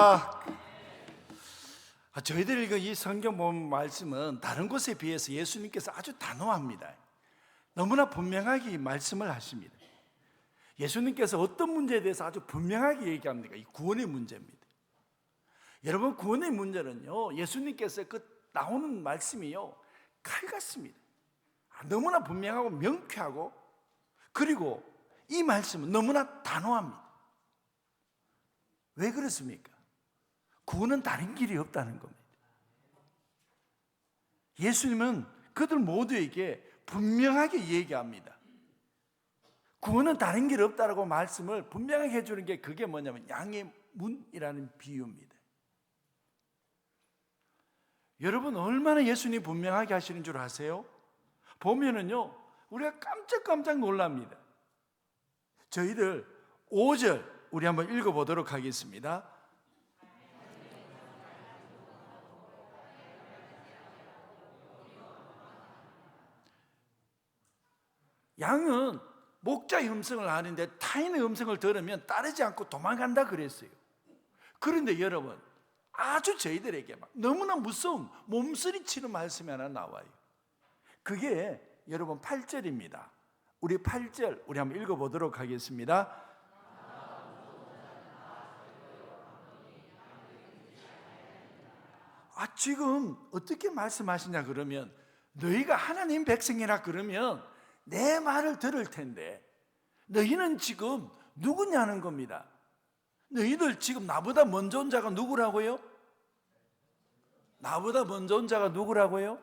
안녕하십니까. 저희들이 이 성경 본 말씀은 다른 곳에 비해서 예수님께서 아주 단호합니다. 너무나 분명하게 이 말씀을 하십니다. 예수님께서 어떤 문제에 대해서 아주 분명하게 얘기합니까? 이 구원의 문제입니다. 여러분, 구원의 문제는요, 예수님께서 나오는 말씀이요, 칼 같습니다. 너무나 분명하고 명쾌하고, 그리고 이 말씀은 너무나 단호합니다. 왜 그렇습니까? 구원은 다른 길이 없다는 겁니다. 예수님은 그들 모두에게 분명하게 얘기합니다. 구원은 다른 길 없다라고 말씀을 분명하게 해주는 게 그게 뭐냐면 양의 문이라는 비유입니다. 여러분, 얼마나 예수님이 분명하게 하시는 줄 아세요? 보면은요, 우리가 깜짝깜짝 놀랍니다. 저희들 5절 우리 한번 읽어보도록 하겠습니다. 양은 목자의 음성을 아는데 타인의 음성을 들으면 따르지 않고 도망간다 그랬어요. 그런데 여러분, 아주 저희들에게 너무나 무서운 몸서리치는 말씀이 하나 나와요. 그게 여러분 8절입니다. 우리 8절 우리 한번 읽어보도록 하겠습니다. 지금 어떻게 말씀하시냐 그러면, 너희가 하나님 백성이라 그러면 내 말을 들을 텐데 너희는 지금 누구냐는 겁니다. 너희들 지금 나보다 먼저 온 자가 누구라고요? 나보다 먼저 온 자가 누구라고요?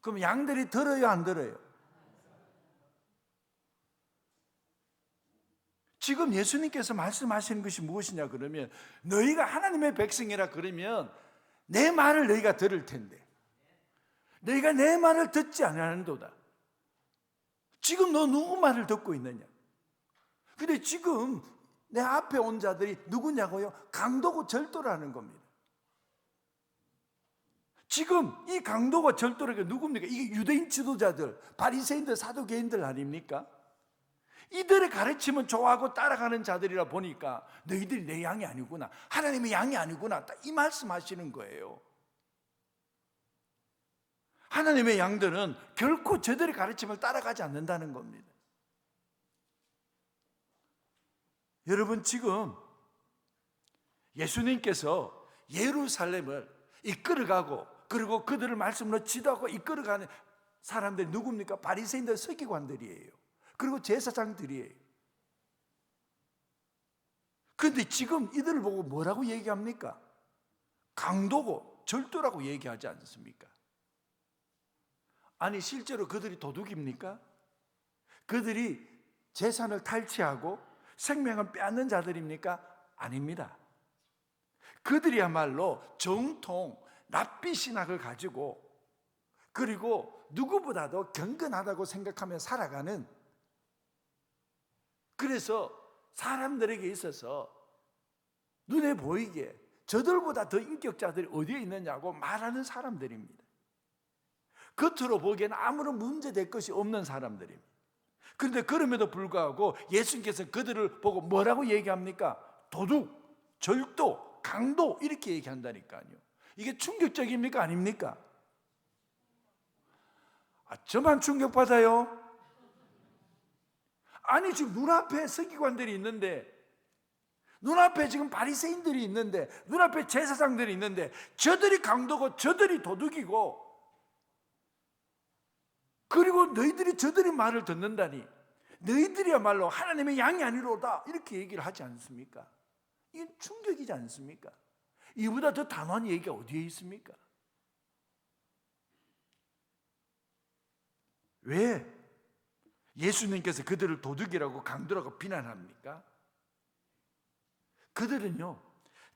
그럼 양들이 들어요, 안 들어요? 지금 예수님께서 말씀하시는 것이 무엇이냐 그러면, 너희가 하나님의 백성이라 그러면 내 말을 너희가 들을 텐데 너희가 내 말을 듣지 않는도다. 지금 너 누구 말을 듣고 있느냐? 근데 지금 내 앞에 온 자들이 누구냐고요? 강도고 절도라는 겁니다. 지금 이 강도가 절도라는 게 누굽니까? 이게 유대인 지도자들, 바리새인들, 사두개인들 아닙니까? 이들의 가르침은 좋아하고 따라가는 자들이라 보니까 너희들이 내 양이 아니구나, 하나님의 양이 아니구나, 딱 이 말씀하시는 거예요. 하나님의 양들은 결코 저들의 가르침을 따라가지 않는다는 겁니다. 여러분, 지금 예수님께서 예루살렘을 이끌어가고, 그리고 그들을 말씀으로 지도하고 이끌어가는 사람들이 누굽니까? 바리새인들, 서기관들이에요. 그리고 제사장들이에요. 그런데 지금 이들을 보고 뭐라고 얘기합니까? 강도고 절도라고 얘기하지 않습니까? 아니, 실제로 그들이 도둑입니까? 그들이 재산을 탈취하고 생명을 빼앗는 자들입니까? 아닙니다. 그들이야말로 정통 랍비 신학을 가지고, 그리고 누구보다도 경건하다고 생각하며 살아가는, 그래서 사람들에게 있어서 눈에 보이게 저들보다 더 인격자들이 어디에 있느냐고 말하는 사람들입니다. 겉으로 보기에는 아무런 문제될 것이 없는 사람들입니다. 그런데 그럼에도 불구하고 예수님께서 그들을 보고 뭐라고 얘기합니까? 도둑, 절도, 강도, 이렇게 얘기한다니까요. 이게 충격적입니까? 아닙니까? 저만 충격받아요? 아니, 지금 눈앞에 서기관들이 있는데, 눈앞에 지금 바리새인들이 있는데, 눈앞에 제사장들이 있는데, 저들이 강도고 저들이 도둑이고, 그리고 너희들이 저들의 말을 듣는다니, 너희들이야말로 하나님의 양이 아니로다, 이렇게 얘기를 하지 않습니까? 이게 충격이지 않습니까? 이보다 더 단호한 얘기가 어디에 있습니까? 왜 예수님께서 그들을 도둑이라고 강도라고 비난합니까? 그들은요,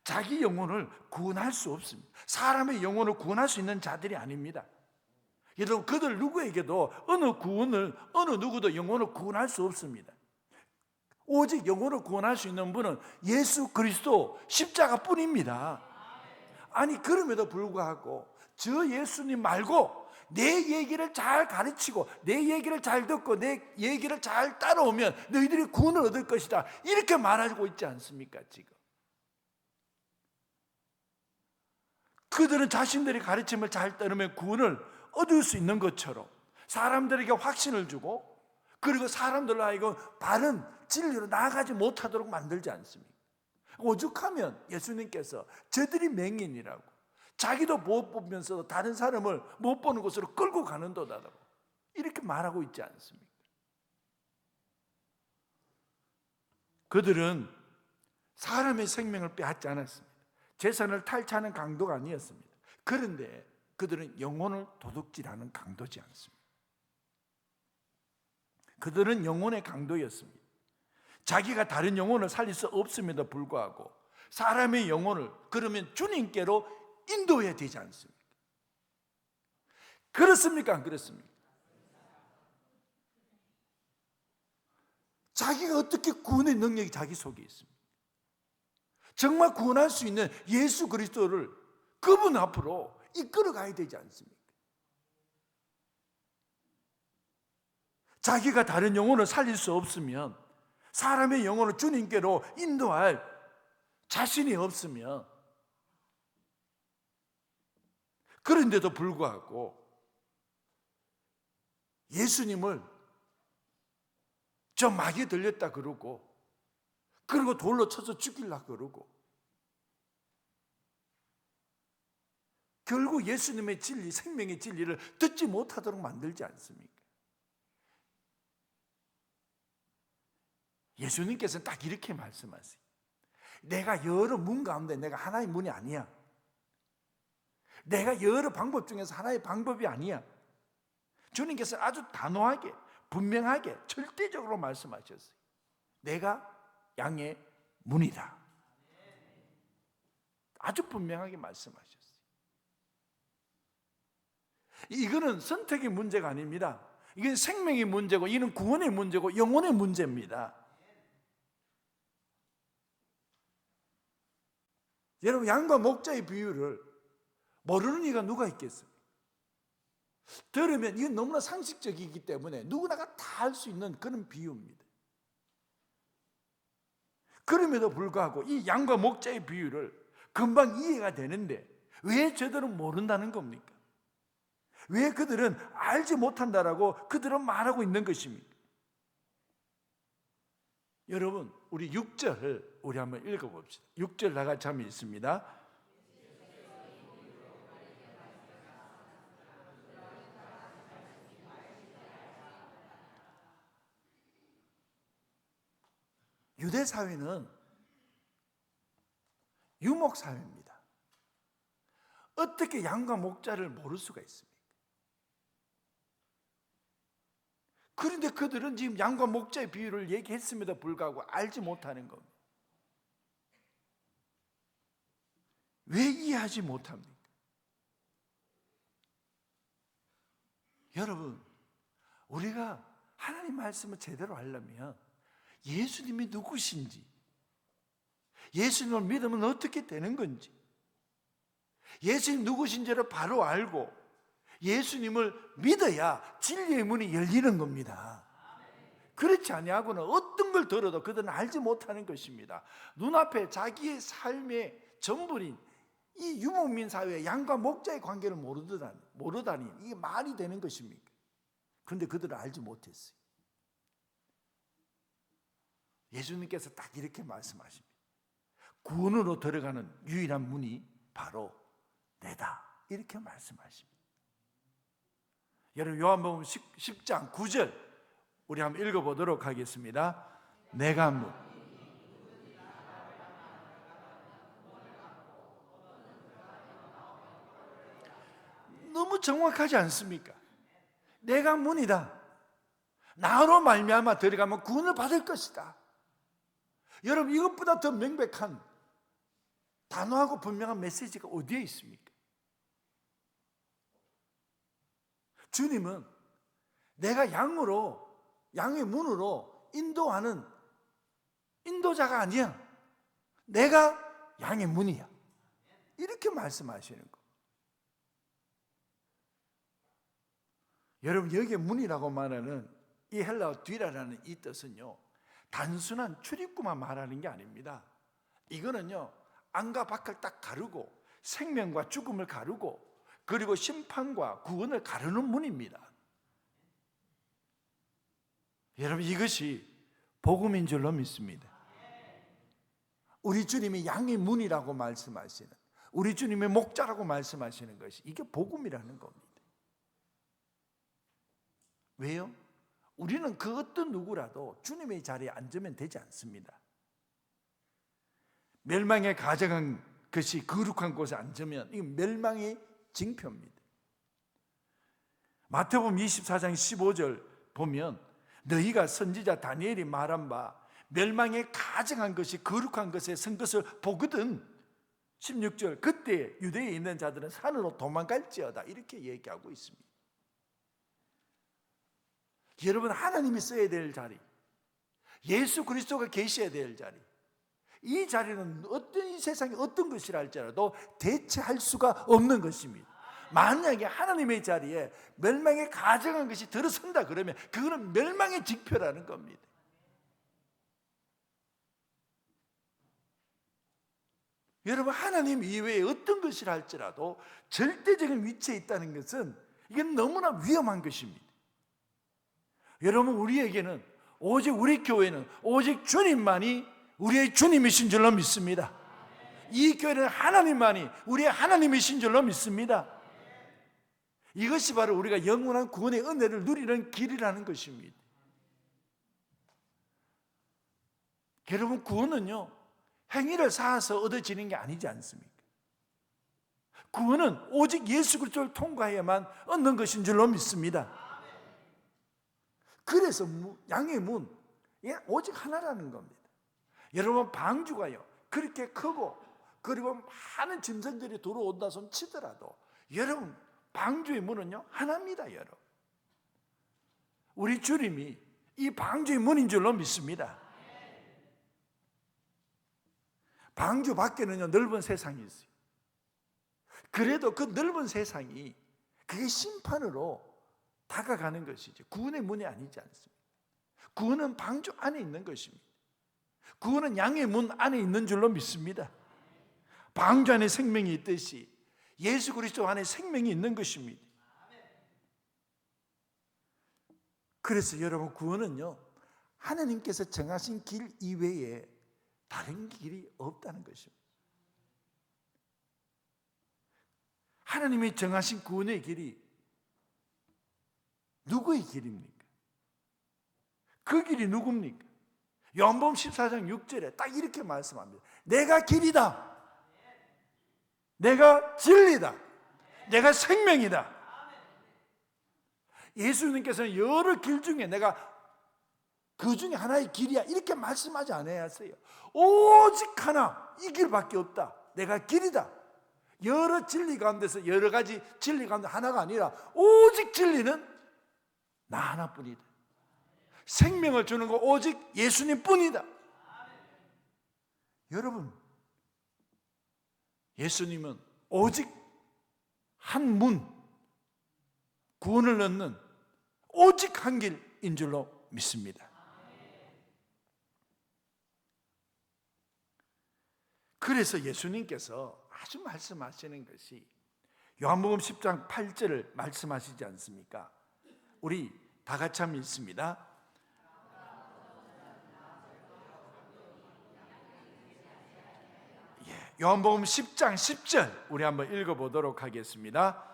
자기 영혼을 구원할 수 없습니다. 사람의 영혼을 구원할 수 있는 자들이 아닙니다. 여러분, 그들 누구에게도 어느 누구도 영혼을 구원할 수 없습니다. 오직 영혼을 구원할 수 있는 분은 예수 그리스도 십자가뿐입니다. 아니, 그럼에도 불구하고 저 예수님 말고 내 얘기를 잘 가르치고 내 얘기를 잘 듣고 내 얘기를 잘 따라오면 너희들이 구원을 얻을 것이다, 이렇게 말하고 있지 않습니까? 지금 그들은 자신들의 가르침을 잘 따르면 구원을 얻을 수 있는 것처럼 사람들에게 확신을 주고, 그리고 사람들로 하여금 바른 진리로 나아가지 못하도록 만들지 않습니까? 오죽하면 예수님께서 저들이 맹인이라고, 자기도 못 보면서 다른 사람을 못 보는 곳으로 끌고 가는도다라고 이렇게 말하고 있지 않습니까? 그들은 사람의 생명을 빼앗지 않았습니다. 재산을 탈취하는 강도가 아니었습니다. 그런데 그들은 영혼을 도둑질하는 강도지 않습니다. 그들은 영혼의 강도였습니다. 자기가 다른 영혼을 살릴 수 없음에도 불구하고 사람의 영혼을 그러면 주님께로 인도해야 되지 않습니까? 그렇습니까? 안 그렇습니까? 자기가 어떻게 구원의 능력이 자기 속에 있습니까? 정말 구원할 수 있는 예수 그리스도를 그분 앞으로 이끌어 가야 되지 않습니까? 자기가 다른 영혼을 살릴 수 없으면, 사람의 영혼을 주님께로 인도할 자신이 없으면, 그런데도 불구하고 예수님을 저 마귀에 들렸다 그러고, 그리고 돌로 쳐서 죽이려고 그러고, 결국 예수님의 진리, 생명의 진리를 듣지 못하도록 만들지 않습니까? 예수님께서는 딱 이렇게 말씀하세요. 내가 여러 문 가운데 내가 하나의 문이 아니야. 내가 여러 방법 중에서 하나의 방법이 아니야. 주님께서는 아주 단호하게, 분명하게, 절대적으로 말씀하셨어요. 내가 양의 문이다. 아주 분명하게 말씀하셨어요. 이거는 선택의 문제가 아닙니다. 이건 생명의 문제고, 이는 구원의 문제고, 영혼의 문제입니다. 여러분, 양과 목자의 비유를 모르는 이가 누가 있겠습니까? 들으면 이건 너무나 상식적이기 때문에 누구나가 다 할 수 있는 그런 비유입니다. 그럼에도 불구하고 이 양과 목자의 비유를 금방 이해가 되는데 왜 저들은 모른다는 겁니까? 왜 그들은 알지 못한다라고 그들은 말하고 있는 것입니까? 여러분, 우리 6절 우리 한번 읽어봅시다. 6절 다 같이 한번 읽습니다. 유대 사회는 유목 사회입니다. 어떻게 양과 목자를 모를 수가 있습니까? 그런데 그들은 지금 양과 목자의 비유를 얘기했음에도 불구하고 알지 못하는 겁니다. 왜 이해하지 못합니까? 여러분, 우리가 하나님 말씀을 제대로 하려면 예수님이 누구신지, 예수님을 믿으면 어떻게 되는 건지, 예수님 누구신지를 바로 알고 예수님을 믿어야 진리의 문이 열리는 겁니다. 그렇지 아니하고는 어떤 걸 들어도 그들은 알지 못하는 것입니다. 눈앞에 자기의 삶의 전부인 이 유목민 사회의 양과 목자의 관계를 모르다니 이게 말이 되는 것입니까? 그런데 그들은 알지 못했어요. 예수님께서 딱 이렇게 말씀하십니다. 구원으로 들어가는 유일한 문이 바로 내다, 이렇게 말씀하십니다. 여러분, 요한복음 10장 9절 우리 한번 읽어보도록 하겠습니다. 내가 문. 너무 정확하지 않습니까? 내가 문이다. 나로 말미암아 들어가면 구원을 받을 것이다. 여러분, 이것보다 더 명백한 단호하고 분명한 메시지가 어디에 있습니까? 주님은 내가 양의 문으로 인도하는 인도자가 아니야. 내가 양의 문이야. 이렇게 말씀하시는 거. 여러분, 여기에 문이라고 말하는 이 헬라어 뒤라라는 이 뜻은요, 단순한 출입구만 말하는 게 아닙니다. 이거는요, 안과 밖을 딱 가르고 생명과 죽음을 가르고 그리고 심판과 구원을 가르는 문입니다. 여러분, 이것이 복음인 줄로 믿습니다. 우리 주님이 양의 문이라고 말씀하시는, 우리 주님의 목자라고 말씀하시는 것이 이게 복음이라는 겁니다. 왜요? 우리는 그 어떤 누구라도 주님의 자리에 앉으면 되지 않습니다. 멸망에 가져간 것이 거룩한 곳에 앉으면 이건 멸망의 징표입니다. 마태복음 24장 15절 보면 너희가 선지자 다니엘이 말한 바 멸망에 가증한 것이 거룩한 것에 선 것을 보거든. 16절 그때 유대에 있는 자들은 산으로 도망갈지어다 이렇게 얘기하고 있습니다. 여러분, 하나님이 써야 될 자리, 예수 그리스도가 계셔야 될 자리, 이 자리는 어떤 이 세상에 어떤 것이라 할지라도 대체할 수가 없는 것입니다. 만약에 하나님의 자리에 멸망에 가증한 것이 들어선다 그러면 그거는 멸망의 징표라는 겁니다. 여러분, 하나님 이외에 어떤 것이라 할지라도 절대적인 위치에 있다는 것은 이건 너무나 위험한 것입니다. 여러분, 우리에게는 오직 우리 교회는 오직 주님만이 우리의 주님이신 줄로 믿습니다. 이 교회는 하나님만이 우리의 하나님이신 줄로 믿습니다. 이것이 바로 우리가 영원한 구원의 은혜를 누리는 길이라는 것입니다. 여러분, 구원은요 행위를 쌓아서 얻어지는 게 아니지 않습니까? 구원은 오직 예수 그리스도를 통과해야만 얻는 것인 줄로 믿습니다. 그래서 양의 문, 오직 하나라는 겁니다. 여러분, 방주가요 그렇게 크고 그리고 많은 짐승들이 들어온다 손 치더라도 여러분, 방주의 문은요 하나입니다. 여러분, 우리 주님이 이 방주의 문인 줄로 믿습니다. 방주 밖에는요 넓은 세상이 있어요. 그래도 그 넓은 세상이 그게 심판으로 다가가는 것이지 구원의 문이 아니지 않습니다. 구원은 방주 안에 있는 것입니다. 구원은 양의 문 안에 있는 줄로 믿습니다. 방주 안에 생명이 있듯이 예수 그리스도 안에 생명이 있는 것입니다. 그래서 여러분, 구원은요 하나님께서 정하신 길 이외에 다른 길이 없다는 것입니다. 하나님이 정하신 구원의 길이 누구의 길입니까? 그 길이 누굽니까? 요한복음 14장 6절에 딱 이렇게 말씀합니다. 내가 길이다, 내가 진리다, 내가 생명이다. 예수님께서는 여러 길 중에 내가 그 중에 하나의 길이야 이렇게 말씀하지 않으셨어요. 오직 하나, 이 길밖에 없다. 내가 길이다. 여러 진리 가운데서 여러 가지 진리 가운데 하나가 아니라 오직 진리는 나 하나뿐이다. 생명을 주는 거 오직 예수님뿐이다. 여러분, 예수님은 오직 한 문, 구원을 넣는 오직 한 길인 줄로 믿습니다. 그래서 예수님께서 아주 말씀하시는 것이 요한복음 10장 8절을 말씀하시지 않습니까? 우리 다 같이 한번 읽습니다. 요한복음 10장 10절 우리 한번 읽어보도록 하겠습니다.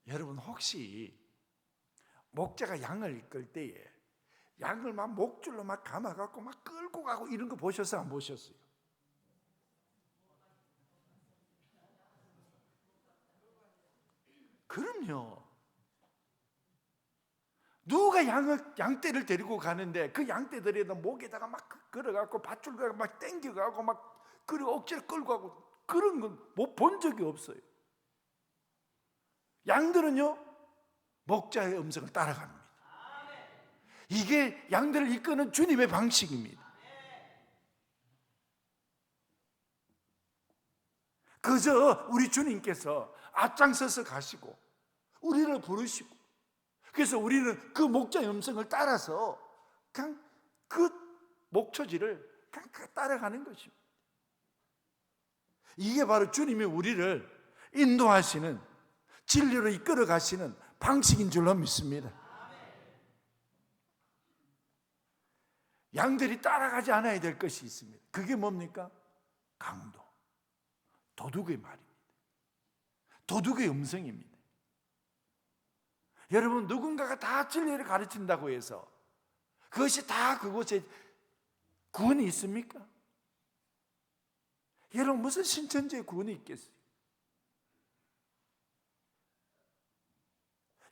여러분, 혹시 목자가 양을 이끌 때에 양을 막 목줄로 막 감아갖고 막 끌고 가고 이런 거 보셨어요? 안 보셨어요? 그럼요. 누가 양떼를 데리고 가는데 그 양떼들에다 목에다가 막 걸어갖고 밧줄로 막 땡겨가고 막 그리고 억지로 끌고 가고 그런 건 못 본 적이 없어요. 양들은요 목자의 음성을 따라갑니다. 이게 양들을 이끄는 주님의 방식입니다. 그저 우리 주님께서 앞장서서 가시고 우리를 부르시고, 그래서 우리는 그 목자의 음성을 따라서 그냥 그 목초지를 그냥 따라가는 것입니다. 이게 바로 주님이 우리를 인도하시는, 진리로 이끌어 가시는 방식인 줄로 믿습니다. 양들이 따라가지 않아야 될 것이 있습니다. 그게 뭡니까? 강도, 도둑의 말입니다. 도둑의 음성입니다. 여러분, 누군가가 다 진리를 가르친다고 해서 그것이 다 그곳에 구원이 있습니까? 여러분, 무슨 신천지에 구원이 있겠어요?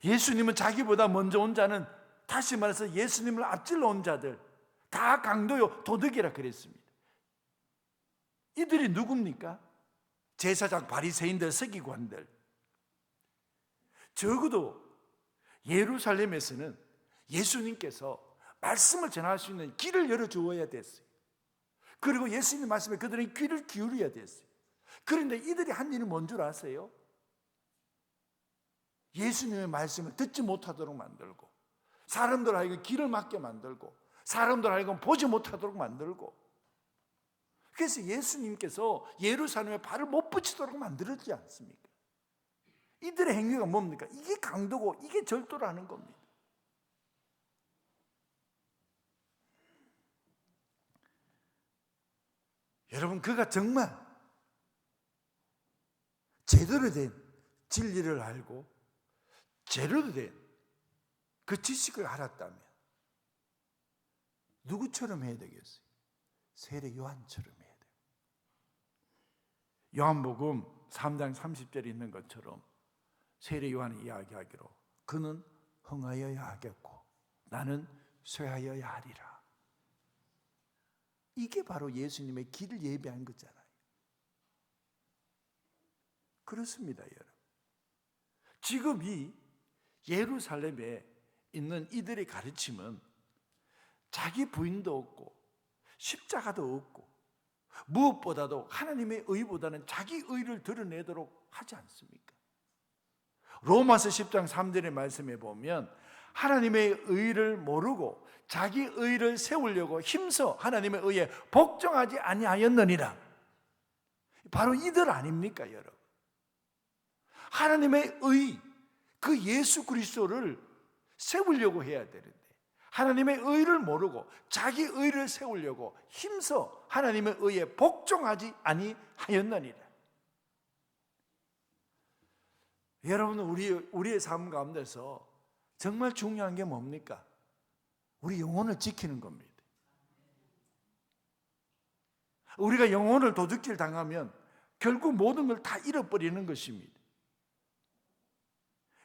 예수님은 자기보다 먼저 온 자는, 다시 말해서 예수님을 앞질러 온 자들 다 강도요 도둑이라 그랬습니다. 이들이 누굽니까? 제사장, 바리새인들, 서기관들. 적어도 예루살렘에서는 예수님께서 말씀을 전할 수 있는 길을 열어주어야 됐어요. 그리고 예수님 말씀에 그들은 귀를 기울여야 됐어요. 그런데 이들이 한 일이 뭔 줄 아세요? 예수님의 말씀을 듣지 못하도록 만들고, 사람들 하여금 길을 막게 만들고, 사람들 하여금 보지 못하도록 만들고, 그래서 예수님께서 예루살렘에 발을 못 붙이도록 만들었지 않습니까? 이들의 행위가 뭡니까? 이게 강도고 이게 절도라는 겁니다. 여러분, 그가 정말 제대로 된 진리를 알고 제대로 된 그 지식을 알았다면 누구처럼 해야 되겠어요? 세례 요한처럼 해야 돼요. 요한복음 3장 30절에 있는 것처럼 세례 요한이 이야기하기로 그는 흥하여야 하겠고 나는 쇠하여야 하리라. 이게 바로 예수님의 길을 예비한 거잖아요. 그렇습니다, 여러분. 지금 이 예루살렘에 있는 이들의 가르침은 자기 부인도 없고 십자가도 없고 무엇보다도 하나님의 의보다는 자기 의를 드러내도록 하지 않습니까? 로마서 10장 3절의 말씀에 보면 하나님의 의를 모르고 자기 의를 세우려고 힘써 하나님의 의에 복종하지 아니하였느니라. 바로 이들 아닙니까, 여러분? 하나님의 의, 그 예수 그리스도를 세우려고 해야 되는데 하나님의 의를 모르고 자기 의를 세우려고 힘써 하나님의 의에 복종하지 아니하였느니라. 여러분, 우리의 삶 가운데서 정말 중요한 게 뭡니까? 우리 영혼을 지키는 겁니다. 우리가 영혼을 도둑질 당하면 결국 모든 걸 다 잃어버리는 것입니다.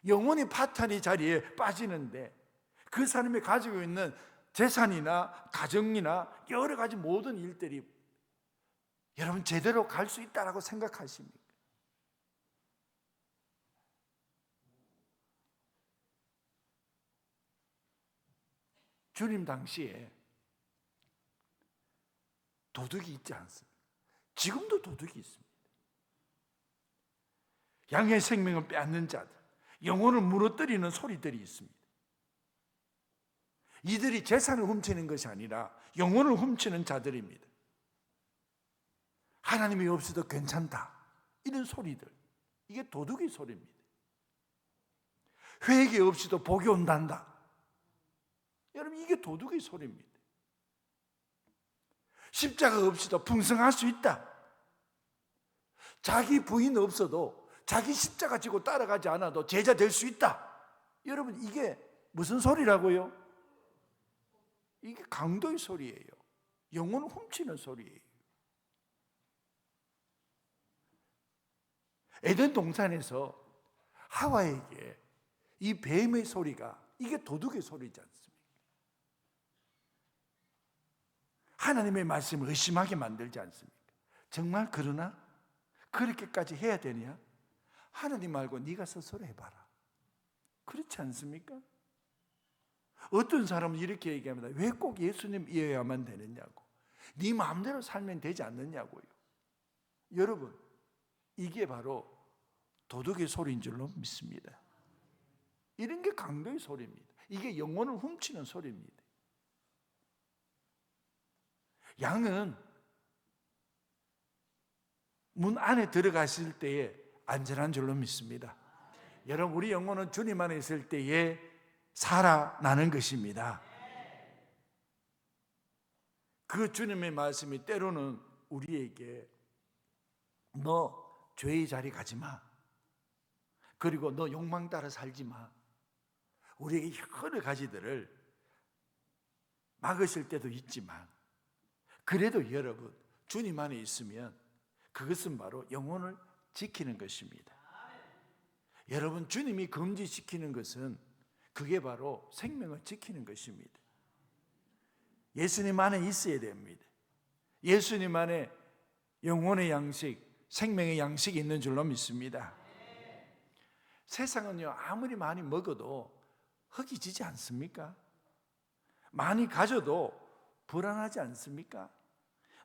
영혼이 파탄의 자리에 빠지는데 그 사람이 가지고 있는 재산이나 가정이나 여러 가지 모든 일들이 여러분 제대로 갈 수 있다라고 생각하십니까? 주님 당시에 도둑이 있지 않습니다. 지금도 도둑이 있습니다. 양의 생명을 빼앗는 자들, 영혼을 무너뜨리는 소리들이 있습니다. 이들이 재산을 훔치는 것이 아니라 영혼을 훔치는 자들입니다. 하나님이 없어도 괜찮다, 이런 소리들, 이게 도둑의 소리입니다. 회개 없이도 복이 온단다, 여러분 이게 도둑의 소리입니다. 십자가 없이도 풍성할 수 있다, 자기 부인 없어도 자기 십자가 지고 따라가지 않아도 제자 될 수 있다, 여러분 이게 무슨 소리라고요? 이게 강도의 소리예요. 영혼을 훔치는 소리예요. 에덴 동산에서 하와에게 이 뱀의 소리가 이게 도둑의 소리지 않습니까? 하나님의 말씀을 의심하게 만들지 않습니까? 정말 그러나? 그렇게까지 해야 되냐? 하나님 말고 네가 스스로 해봐라. 그렇지 않습니까? 어떤 사람은 이렇게 얘기합니다. 왜 꼭 예수님 이어야만 되느냐고, 네 마음대로 살면 되지 않느냐고요. 여러분, 이게 바로 도둑의 소리인 줄로 믿습니다. 이런 게 강도의 소리입니다. 이게 영혼을 훔치는 소리입니다. 양은 문 안에 들어가실 때에 안전한 줄로 믿습니다. 여러분, 우리 영혼은 주님 안에 있을 때에 살아나는 것입니다. 그 주님의 말씀이 때로는 우리에게 너 죄의 자리 가지 마. 그리고 너 욕망 따라 살지 마. 우리에게 여러 가지들을 막으실 때도 있지만 그래도 여러분, 주님 안에 있으면 그것은 바로 영혼을 지키는 것입니다. 여러분, 주님이 금지시키는 것은 그게 바로 생명을 지키는 것입니다. 예수님 안에 있어야 됩니다. 예수님 안에 영혼의 양식, 생명의 양식이 있는 줄로 믿습니다. 세상은요, 아무리 많이 먹어도 흙이 지지 않습니까? 많이 가져도 불안하지 않습니까?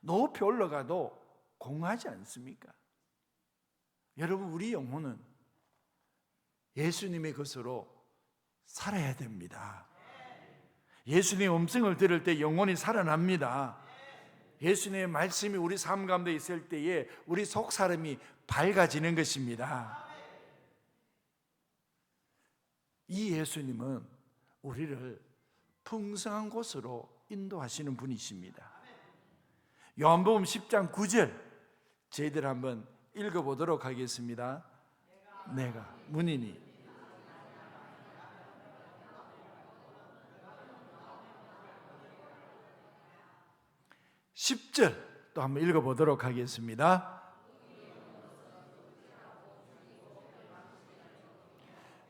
높이 올라가도 공허하지 않습니까? 여러분, 우리 영혼은 예수님의 것으로 살아야 됩니다. 예수님의 음성을 들을 때 영혼이 살아납니다. 예수님의 말씀이 우리 삶 가운데 있을 때에 우리 속 사람이 밝아지는 것입니다. 이 예수님은 우리를 풍성한 곳으로 인도하시는 분이십니다. 요한복음 10장 9절 저희들 한번 읽어보도록 하겠습니다. 내가 문이니 10절 또 한번 읽어보도록 하겠습니다.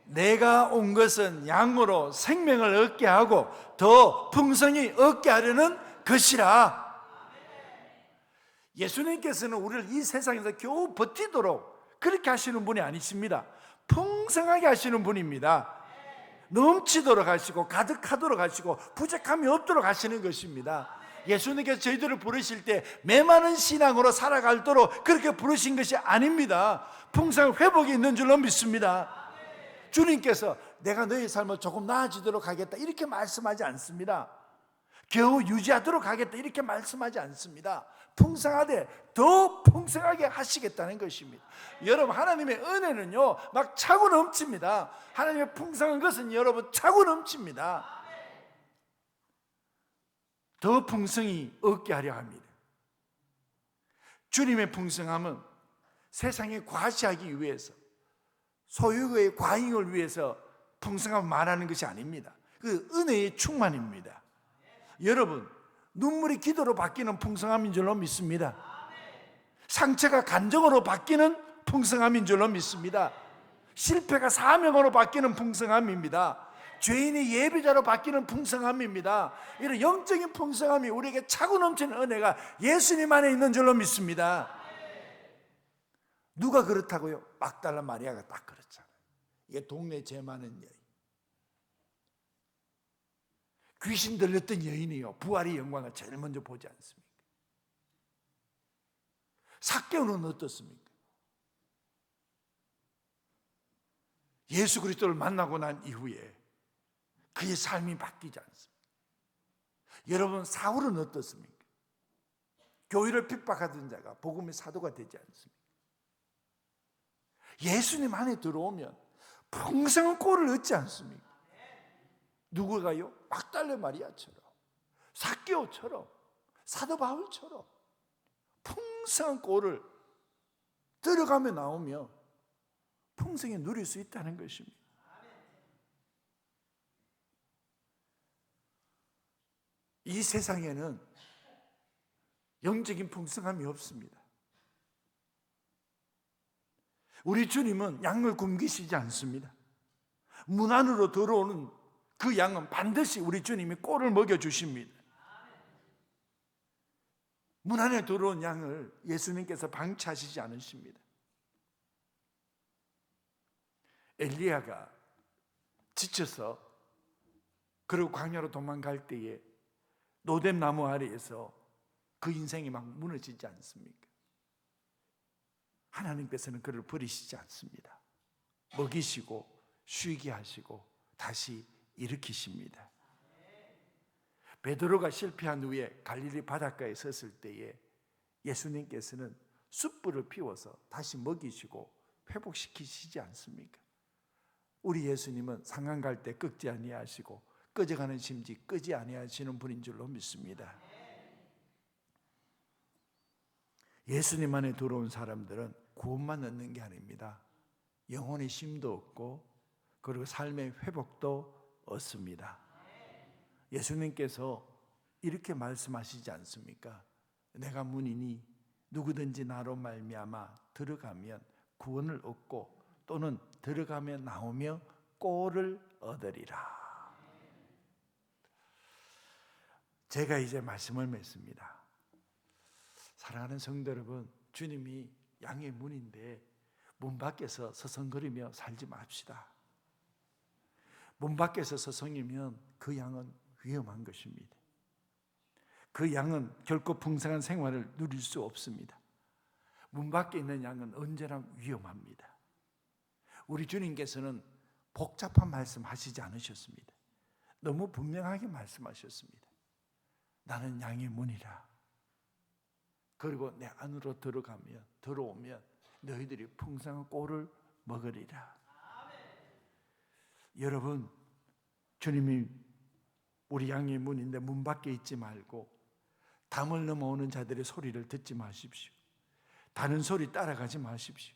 내가 온 것은 양으로 생명을 얻게 하고 더 풍성히 얻게 하려는 것이라. 예수님께서는 우리를 이 세상에서 겨우 버티도록 그렇게 하시는 분이 아니십니다. 풍성하게 하시는 분입니다. 넘치도록 하시고 가득하도록 하시고 부족함이 없도록 하시는 것입니다. 예수님께서 저희들을 부르실 때 메마른 신앙으로 살아갈도록 그렇게 부르신 것이 아닙니다. 풍성한 회복이 있는 줄로 믿습니다. 주님께서 내가 너의 삶을 조금 나아지도록 하겠다 이렇게 말씀하지 않습니다. 겨우 유지하도록 하겠다 이렇게 말씀하지 않습니다. 풍성하되 더 풍성하게 하시겠다는 것입니다. 여러분, 하나님의 은혜는요 막 차고 넘칩니다. 하나님의 풍성한 것은 여러분 차고 넘칩니다. 더 풍성히 얻게 하려 합니다. 주님의 풍성함은 세상에 과시하기 위해서, 소유의 과잉을 위해서 풍성함을 말하는 것이 아닙니다. 그 은혜의 충만입니다. 여러분, 눈물이 기도로 바뀌는 풍성함인 줄로 믿습니다. 상처가 간정으로 바뀌는 풍성함인 줄로 믿습니다. 실패가 사명으로 바뀌는 풍성함입니다. 죄인이 예배자로 바뀌는 풍성함입니다. 이런 영적인 풍성함이 우리에게 차고 넘치는 은혜가 예수님 안에 있는 줄로 믿습니다. 누가 그렇다고요? 막달라 마리아가 딱 그렇잖아요. 이게 동네 죄 많은 여인, 귀신 들렸던 여인이요, 부활의 영광을 제일 먼저 보지 않습니까? 삭개오는 어떻습니까? 예수 그리스도를 만나고 난 이후에 그의 삶이 바뀌지 않습니다. 여러분, 사울은 어떻습니까? 교회를 핍박하던 자가 복음의 사도가 되지 않습니까? 예수님 안에 들어오면 풍성한 꼴을 얻지 않습니까? 누구가요? 막달레 마리아처럼, 삭개오처럼, 사도 바울처럼 풍성한 꼴을 들어가며 나오며 풍성히 누릴 수 있다는 것입니다. 이 세상에는 영적인 풍성함이 없습니다. 우리 주님은 양을 굶기시지 않습니다. 문 안으로 들어오는 그 양은 반드시 우리 주님이 꼴을 먹여주십니다. 문 안에 들어온 양을 예수님께서 방치하시지 않으십니다. 엘리야가 지쳐서 그리고 광야로 도망갈 때에 노뎀 나무 아래에서 그 인생이 막 무너지지 않습니까? 하나님께서는 그를 버리시지 않습니다. 먹이시고 쉬게 하시고 다시 일으키십니다. 베드로가 실패한 후에 갈릴리 바닷가에 섰을 때에 예수님께서는 숯불을 피워서 다시 먹이시고 회복시키시지 않습니까? 우리 예수님은 상한 갈 때 끄지 아니하시고 꺼져가는 심지 끄지 아니하시는 분인 줄로 믿습니다. 예수님 안에 들어온 사람들은 구원만 얻는 게 아닙니다. 영혼의 쉼도 얻고 그리고 삶의 회복도 얻습니다. 예수님께서 이렇게 말씀하시지 않습니까? 내가 문이니 누구든지 나로 말미암아 들어가면 구원을 얻고 또는 들어가며 나오며 꼴을 얻으리라. 제가 이제 말씀을 맺습니다. 사랑하는 성도 여러분, 주님이 양의 문인데 문 밖에서 서성거리며 살지 맙시다. 문 밖에서 서성이면 그 양은 위험한 것입니다. 그 양은 결코 풍성한 생활을 누릴 수 없습니다. 문 밖에 있는 양은 언제나 위험합니다. 우리 주님께서는 복잡한 말씀 하시지 않으셨습니다. 너무 분명하게 말씀하셨습니다. 나는 양의 문이라. 그리고 내 안으로 들어오면 너희들이 풍성한 꼴을 먹으리라. 여러분, 주님이 우리 양의 문인데 문 밖에 있지 말고 담을 넘어오는 자들의 소리를 듣지 마십시오. 다른 소리 따라가지 마십시오.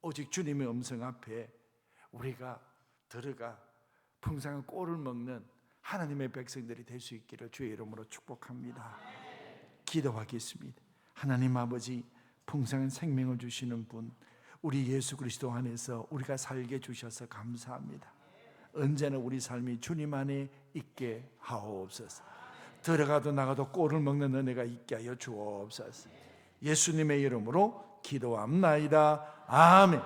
오직 주님의 음성 앞에 우리가 들어가 풍성한 꼴을 먹는 하나님의 백성들이 될 수 있기를 주의 이름으로 축복합니다. 기도하겠습니다. 하나님 아버지, 풍성한 생명을 주시는 분, 우리 예수 그리스도 안에서 우리가 살게 주셔서 감사합니다. 언제나 우리 삶이 주님 안에 있게 하옵소서. 들어가도 나가도 꼴을 먹는 은혜가 있게 하여 주옵소서. 예수님의 이름으로 기도합나이다. 아멘.